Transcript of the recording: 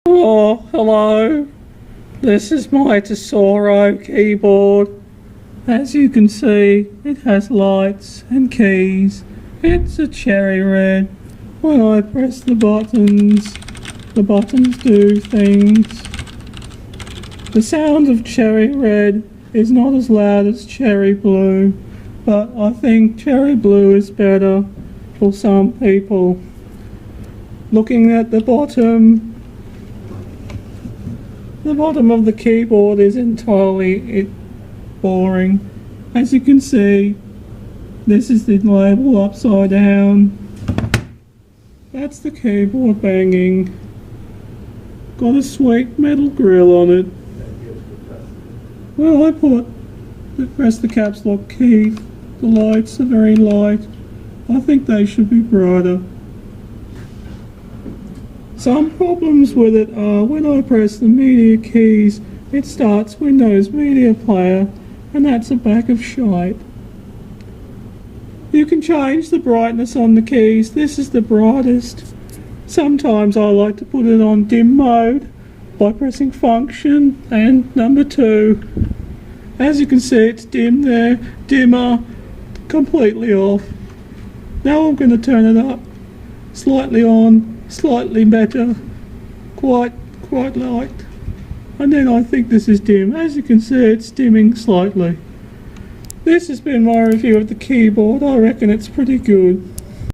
Oh, hello. This is my Tesoro keyboard. As you can see, it has lights and keys. It's a cherry red. When I press the buttons do things. The sound of cherry red is not as loud as cherry blue, but I think cherry blue is better for some people. Looking at the bottom of the keyboard is entirely boring. As you can see, this is the label upside down. That's the keyboard banging. Got a sweet metal grill on it. Well, I press the caps lock key. The lights are very light. I think they should be brighter. Some problems with it are when I press the media keys, it starts Windows Media Player, and that's a bag of shite. You can change the brightness on the keys. This is the brightest. Sometimes I like to put it on dim mode by pressing function and number 2. As you can see, it's dim there, dimmer, completely off. Now I'm going to turn it up, slightly on, slightly better, quite light, and then I think this is dim. As you can see, it's dimming slightly. This has been my review of the keyboard. I reckon it's pretty good.